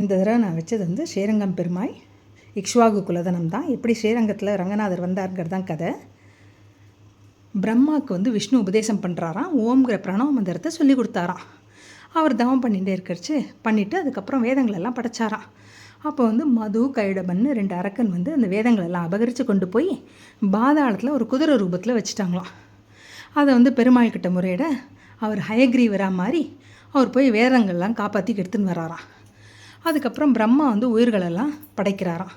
இந்த தடவை நான் வச்சது வந்து ஸ்ரீரங்கம் பெருமாள் இக்ஷ்வாகு குலதனம் தான். எப்படி ஸ்ரீரங்கத்தில் ரங்கநாதர் வந்தாருங்கிறது தான் கதை. பிரம்மாவுக்கு வந்து விஷ்ணு உபதேசம் பண்ணுறாராம். ஓம்ங்கிற பிரணவ மந்திரத்தை சொல்லி கொடுத்தாராம். அவர் தவம் பண்ணிகிட்டே இருக்கிறச்சு பண்ணிவிட்டு அதுக்கப்புறம் வேதங்களெல்லாம் படைச்சாராம். அப்போ வந்து மது கைடபன்னு 2 அரக்கன் வந்து அந்த வேதங்களெல்லாம் அபகரித்து கொண்டு போய் பாதாளத்தில் ஒரு குதிரை ரூபத்தில் வச்சுட்டாங்களாம். அதை வந்து பெருமாள் கிட்ட முறையிட அவர் ஹயக்ரீவரா மாதிரி அவர் போய் வேதங்கள்லாம் காப்பாற்றி எடுத்துன்னு வராராம். அதுக்கப்புறம் பிரம்மா வந்து உயிர்களெல்லாம் படைக்கிறாராம்.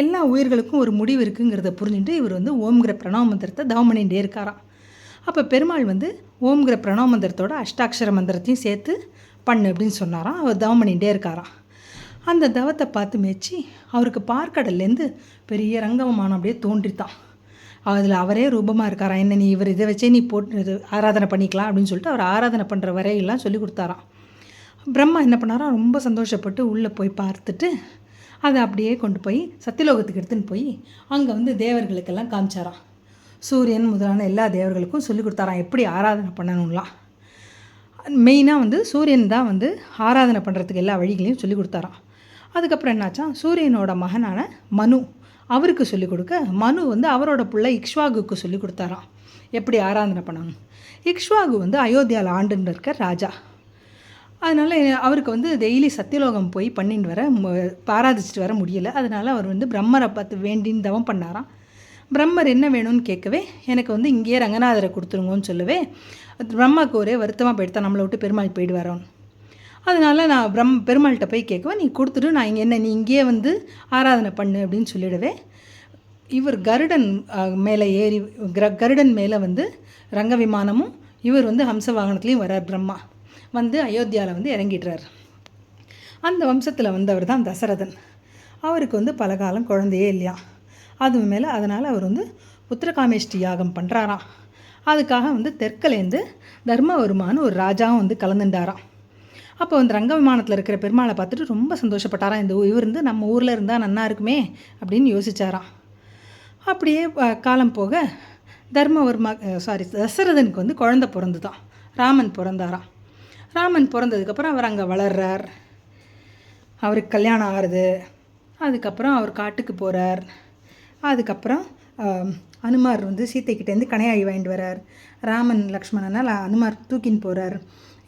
எல்லா உயிர்களுக்கும் ஒரு முடிவு இருக்குங்கிறத புரிஞ்சுட்டு இவர் வந்து ஓம்ங்கிற பிரணவ மந்திரத்தை தவம் பண்ணிகிட்டே இருக்காராம். அப்போ பெருமாள் வந்து ஓம்ங்கிற பிரணவ மந்திரத்தோட அஷ்டாட்சர மந்திரத்தையும் சேர்த்து பண்ணு அப்படின்னு சொன்னாராம். அவர் தவம் பண்ணிகிட்டே இருக்காராம். அந்த தவத்தை பார்த்து மெச்சி அவருக்கு பார்க்கடல்லேருந்து பெரிய ரங்கவிமானம் அப்படியே தோன்றித்தான். அதில் அவரே ரூபமாக இருக்காராம். என்ன நீ இவர் இதை வச்சே நீ போட்டு ஆராதனை பண்ணிக்கலாம் அப்படின்னு சொல்லிட்டு அவர் ஆராதனை பண்ணுற வரையெல்லாம் சொல்லி கொடுத்தாராம். பிரம்மா என்ன பண்ணாராம், ரொம்ப சந்தோஷப்பட்டு உள்ளே போய் பார்த்துட்டு அதை அப்படியே கொண்டு போய் சத்தியலோகத்துக்கு எடுத்துன்னு போய் அங்கே வந்து தேவர்களுக்கெல்லாம் காமிச்சாராம். சூரியன் முதலான எல்லா தேவர்களுக்கும் சொல்லி கொடுத்தாராம் எப்படி ஆராதனை பண்ணணும்லாம். மெயினாக வந்து சூரியன் தான் வந்து ஆராதனை பண்ணுறதுக்கு எல்லா வழிகளையும் சொல்லி கொடுத்தாராம். அதுக்கப்புறம் என்னாச்சா, சூரியனோட மகனான மனு அவருக்கு சொல்லிக் கொடுக்க மனு வந்து அவரோட பிள்ளை இக்ஷ்வாகுக்கு சொல்லி கொடுத்தாராம் எப்படி ஆராதனை பண்ணணும். இக்ஷ்வாகு வந்து அயோத்தியாவில் ஆண்டுன்னு இருக்க ராஜா. அதனால் அவருக்கு வந்து டெய்லி சத்தியலோகம் போய் பண்ணிட்டு வர ஆராதிச்சுட்டு வர முடியலை. அதனால் அவர் வந்து பிரம்மரை பார்த்து வேண்டின்னு தவம் பண்ணாராம். பிரம்மர் என்ன வேணும்னு கேட்கவே எனக்கு வந்து இங்கேயே ரங்கநாதரை கொடுத்துருங்கன்னு சொல்லவே பிரம்மாவுக்கு ஒரே வருத்தமாக போயிடுத்தா நம்மளை விட்டு பெருமாள் போயிட்டு வரோன்னு. அதனால் நான் பெருமாள்கிட்ட போய் கேட்குவேன், நீ கொடுத்துட்டு நான் இங்கே நீ இங்கேயே வந்து ஆராதனை பண்ணு அப்படின்னு சொல்லிவிடவே இவர் கருடன் மேலே ஏறி கருடன் மேலே வந்து ரங்க விமானமும் இவர் வந்து ஹம்ச வாகனத்துலேயும் வரார். பிரம்மா வந்து அயோத்தியாவில் வந்து இறங்கிடுறார். அந்த வம்சத்தில் வந்தவர் தான் தசரதன். அவருக்கு வந்து பல காலம் குழந்தையே இல்லையா. அது மேலே அதனால் அவர் வந்து புத்திரகாமேஷ்டி யாகம் பண்ணுறாராம். அதுக்காக வந்து தெற்கலேருந்து தர்மவர்மான்னு ஒரு ராஜாவும் வந்து கலந்துட்டாராம். அப்போ வந்து ரங்க விமானத்தில் இருக்கிற பெருமாளை பார்த்துட்டு ரொம்ப சந்தோஷப்பட்டாராம். இவர் வந்து நம்ம ஊரில் இருந்தால் நன்னா இருக்குமே அப்படின்னு யோசிச்சாராம். அப்படியே காலம் போக தசரதனுக்கு வந்து குழந்தை பிறந்து தான் ராமன் பிறந்தாராம். ராமன் பிறந்ததுக்கப்புறம் அவர் அங்கே வளர்றார். அவருக்கு கல்யாணம் ஆகுது. அதுக்கப்புறம் அவர் காட்டுக்கு போகிறார். அதுக்கப்புறம் அனுமார் வந்து சீத்தைக்கிட்டேருந்து கணையாழி வாங்கிட்டு வரார். ராமன் லக்ஷ்மணனால் அனுமார் தூக்கின்னு போகிறார்.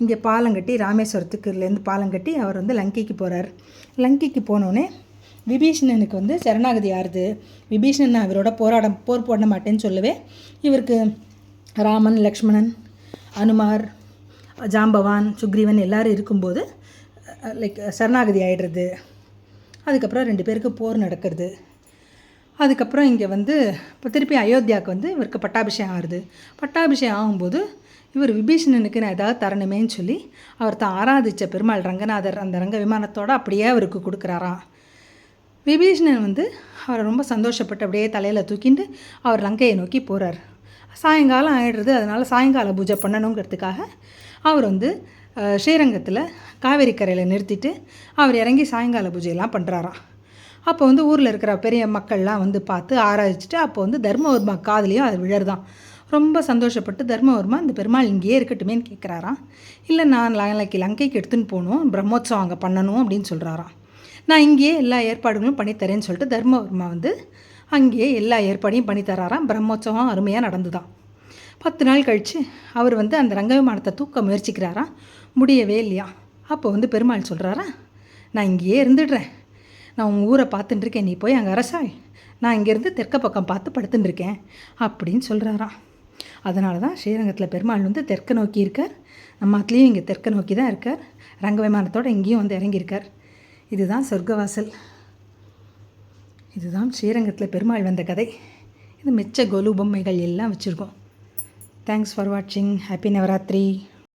இங்கே பாலம் கட்டி ராமேஸ்வரத்துக்குலேருந்து பாலம் கட்டி அவர் வந்து லங்கைக்கு போகிறார். லங்கைக்கு போனோடனே விபீஷணனுக்கு வந்து சரணாகதி ஆறுது. விபீஷணன் அவரோட போர் போட மாட்டேன்னு சொல்லவே இவருக்கு ராமன் லக்ஷ்மணன் அனுமார் ஜாம்பவான் சுக்ரீவன் எல்லோரும் இருக்கும்போது சரணாகதி ஆகிடுறது. அதுக்கப்புறம் 2 பேருக்கு போர் நடக்கிறது. அதுக்கப்புறம் இங்கே வந்து இப்போ திருப்பி அயோத்தியாவுக்கு வந்து இவருக்கு பட்டாபிஷேகம் ஆகுது. பட்டாபிஷேகம் ஆகும்போது இவர் விபீஷணனுக்கு நான் ஏதாவது தரணுமேன்னு சொல்லி அவர் தான் ஆராதித்த பெருமாள் ரங்கநாதர் அந்த ரங்க விமானத்தோடு அப்படியே அவருக்கு கொடுக்குறாராம். விபீஷணன் வந்து அவரை ரொம்ப சந்தோஷப்பட்டு அப்படியே தலையில் தூக்கிட்டு அவர் லங்கையை நோக்கி போகிறார். சாயங்காலம் ஆகிடுறது. அதனால் சாயங்கால பூஜை பண்ணணுங்கிறதுக்காக அவர் வந்து ஸ்ரீரங்கத்தில் காவேரி கரையில் நிறுத்திட்டு அவர் இறங்கி சாயங்கால பூஜையெல்லாம் பண்ணுறாராம். அப்போ வந்து ஊரில் இருக்கிற பெரிய மக்கள்லாம் வந்து பார்த்து ஆராய்ச்சிட்டு அப்போ வந்து தர்மவர்மா காதுலேயும் அது விழருதான். ரொம்ப சந்தோஷப்பட்டு தர்மவர்மா இந்த பெருமாள் இங்கேயே இருக்கட்டுமேன்னு கேட்குறாராம். இல்லை நான் லங்கைக்கு எடுத்துன்னு போகணும், பிரம்மோத்சவம் அங்கே பண்ணணும் அப்படின்னு சொல்கிறாராம். நான் இங்கேயே எல்லா ஏற்பாடுகளும் பண்ணித்தரேன்னு சொல்லிட்டு தர்மவர்மா வந்து அங்கேயே எல்லா ஏற்பாடையும் பண்ணித்தராராம். பிரம்மோத்சவம் அருமையாக நடந்துதான். 10 நாள் கழித்து அவர் வந்து அந்த ரங்க விமானத்தை தூக்க முயற்சிக்கிறாராம். முடியவே இல்லையா. அப்போ வந்து பெருமாள் சொல்கிறாரா, நான் இங்கேயே இருந்துடுறேன், நான் உங்கள் ஊரை பார்த்துட்டுருக்கேன், நீ போய் அங்கே அரசாய், நான் இங்கேருந்து தெற்க பக்கம் பார்த்து படுத்துட்டுருக்கேன் அப்படின்னு சொல்கிறாராம். அதனால தான் ஸ்ரீரங்கத்தில் பெருமாள் வந்து தெற்க நோக்கி இருக்கார். நம்ம அதுலேயும் இங்கே தெற்க நோக்கி தான் இருக்கார். ரங்க விமானத்தோடு இங்கேயும் வந்து இறங்கியிருக்கார். இதுதான் சொர்க்கவாசல். இதுதான் ஸ்ரீரங்கத்தில் பெருமாள் வந்த கதை. இது மிச்ச கொலு பொம்மைகள் எல்லாம் வச்சுருக்கோம். தேங்க்ஸ் ஃபார் வாட்சிங். ஹாப்பி நவராத்திரி.